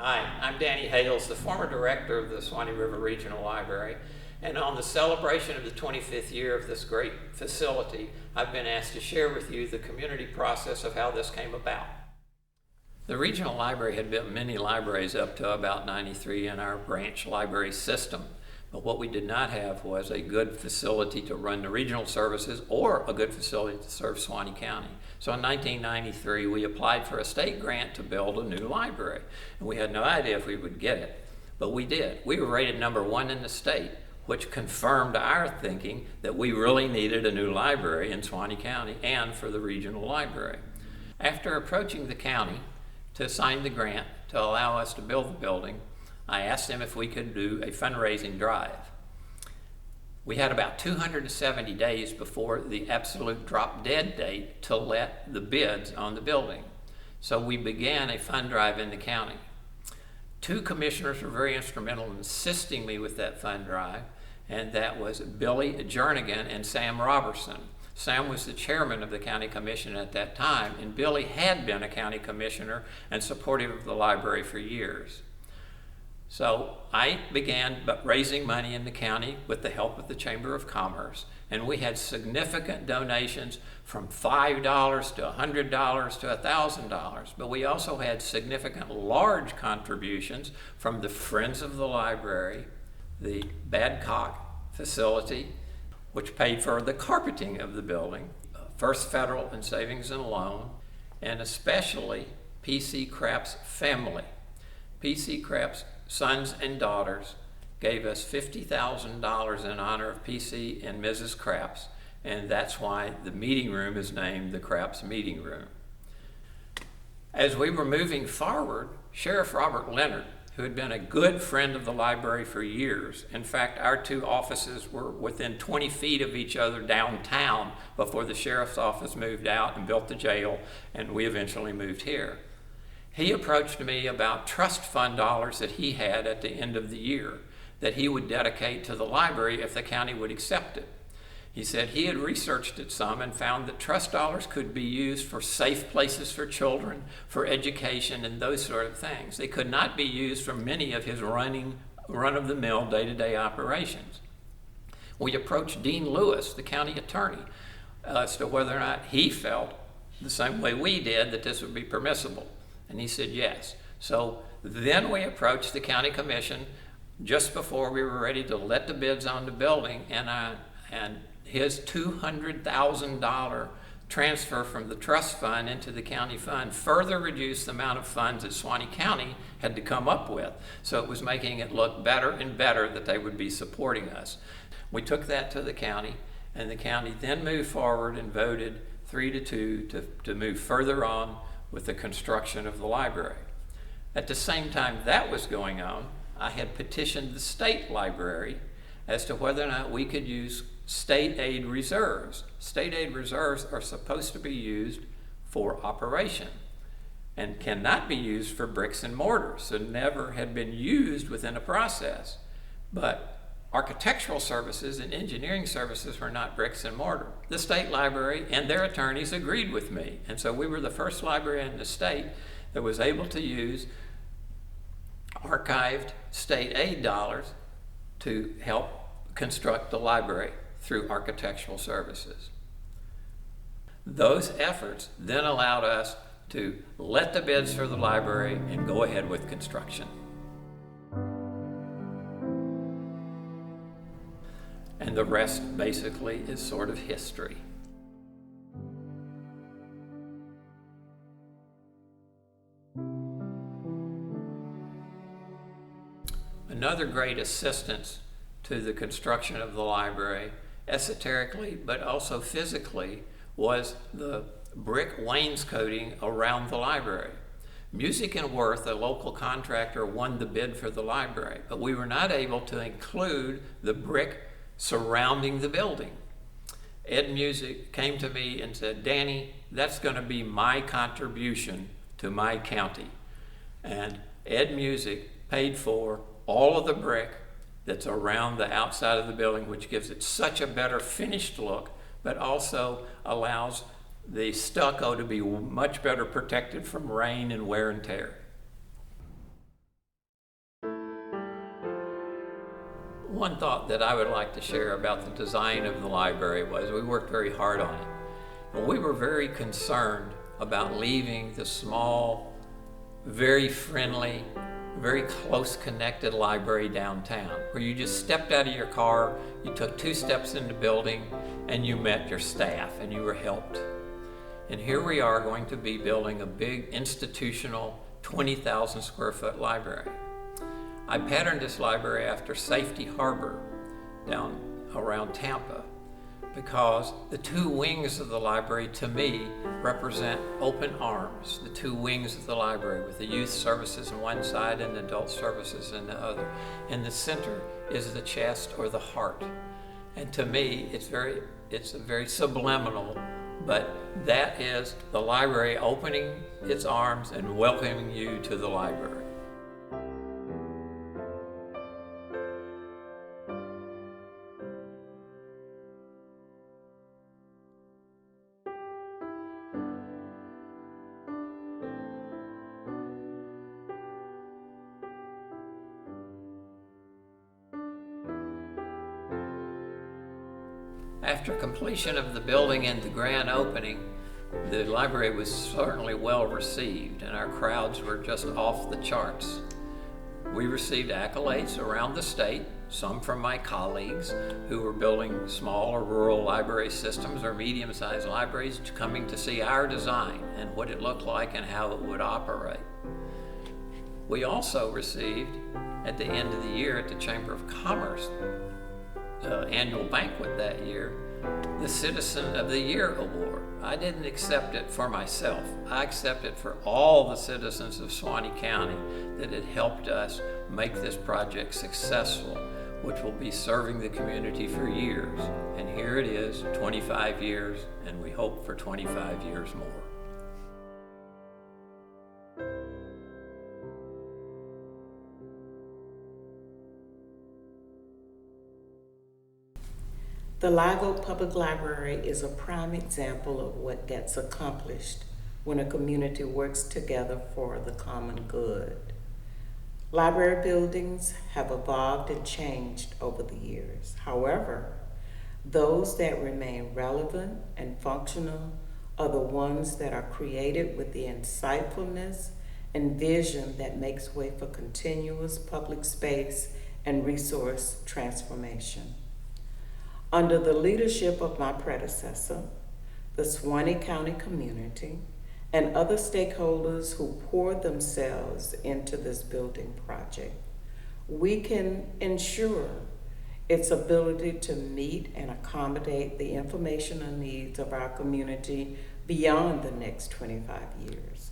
Hi, I'm Danny Hales, the former director of the Swanee River Regional Library, and on the celebration of the 25th year of this great facility, I've been asked to share with you the community process of how this came about. The regional library had built many libraries up to about '93 in our branch library system, but what we did not have was a good facility to run the regional services or a good facility to serve Swanee County. So in 1993, we applied for a state grant to build a new library, and we had no idea if we would get it, but we did. We were rated #1 in the state, which confirmed our thinking that we really needed a new library in Swanee County and for the regional library. After approaching the county to sign the grant to allow us to build the building, I asked them if we could do a fundraising drive. We had about 270 days before the absolute drop dead date to let the bids on the building. So we began a fund drive in the county. Two commissioners were very instrumental in assisting me with that fund drive, and that was Billy Jernigan and Sam Robertson. Sam was the chairman of the county commission at that time, and Billy had been a county commissioner and supportive of the library for years. So I began raising money in the county with the help of the Chamber of Commerce, and we had significant donations from $5 to $100 to $1,000, but we also had significant large contributions from the Friends of the Library, the Badcock facility, which paid for the carpeting of the building, First Federal and Savings and Loan, and especially P.C. Crapp's family. P.C. Crapp's sons and daughters gave us $50,000 in honor of P.C. and Mrs. Crapps, and that's why the meeting room is named the Crapps Meeting Room. As we were moving forward, Sheriff Robert Leonard, who had been a good friend of the library for years, in fact, our two offices were within 20 feet of each other downtown before the sheriff's office moved out and built the jail, and we eventually moved here. He approached me about trust fund dollars that he had at the end of the year that he would dedicate to the library if the county would accept it. He said he had researched it some and found that trust dollars could be used for safe places for children, for education, and those sort of things. They could not be used for many of his run-of-the-mill day-to-day operations. We approached Dean Lewis, the county attorney, as to whether or not he felt the same way we did that this would be permissible. And he said yes. So then we approached the county commission just before we were ready to let the bids on the building, and his $200,000 transfer from the trust fund into the county fund further reduced the amount of funds that Swanee County had to come up with. So it was making it look better and better that they would be supporting us. We took that to the county, and the county then moved forward and voted 3-2 to move further on with the construction of the library. At the same time that was going on, I had petitioned the state library as to whether or not we could use state aid reserves. State aid reserves are supposed to be used for operation and cannot be used for bricks and mortar, so never had been used within a process. But architectural services and engineering services were not bricks and mortar. The state library and their attorneys agreed with me, and so we were the first library in the state that was able to use archived state aid dollars to help construct the library through architectural services. Those efforts then allowed us to let the bids for the library and go ahead with construction. And the rest basically is sort of history. Another great assistance to the construction of the library, esoterically but also physically, was the brick wainscoting around the library. Music and Worth, a local contractor, won the bid for the library, but we were not able to include the brick surrounding the building. Ed Music came to me and said, "Danny, that's going to be my contribution to my county." And Ed Music paid for all of the brick that's around the outside of the building, which gives it such a better finished look, but also allows the stucco to be much better protected from rain and wear and tear. One thought that I would like to share about the design of the library was we worked very hard on it. And we were very concerned about leaving the small, very friendly, very close connected library downtown, where you just stepped out of your car, you took 2 steps in the building, and you met your staff and you were helped. And here we are going to be building a big institutional 20,000 square foot library. I patterned this library after Safety Harbor down around Tampa, because the 2 wings of the library to me represent open arms, the 2 wings of the library, with the youth services on one side and adult services in the other. In the center is the chest or the heart. And to me, it's a very subliminal, but that is the library opening its arms and welcoming you to the library. After completion of the building and the grand opening, the library was certainly well received and our crowds were just off the charts. We received accolades around the state, some from my colleagues who were building small or rural library systems or medium-sized libraries, coming to see our design and what it looked like and how it would operate. We also received, at the end of the year at the Chamber of Commerce annual banquet that year, the Citizen of the Year Award. I didn't accept it for myself. I accepted it for all the citizens of Suwannee County that had helped us make this project successful, which will be serving the community for years. And here it is, 25 years, and we hope for 25 years more. The Largo Public Library is a prime example of what gets accomplished when a community works together for the common good. Library buildings have evolved and changed over the years. However, those that remain relevant and functional are the ones that are created with the insightfulness and vision that makes way for continuous public space and resource transformation. Under the leadership of my predecessor, the Suwannee County community, and other stakeholders who poured themselves into this building project, we can ensure its ability to meet and accommodate the informational needs of our community beyond the next 25 years.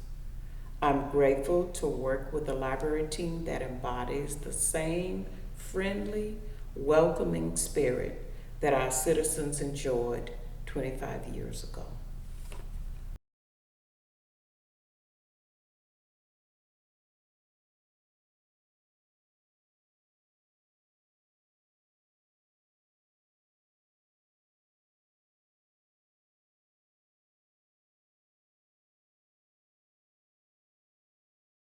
I'm grateful to work with a library team that embodies the same friendly, welcoming spirit that our citizens enjoyed 25 years ago.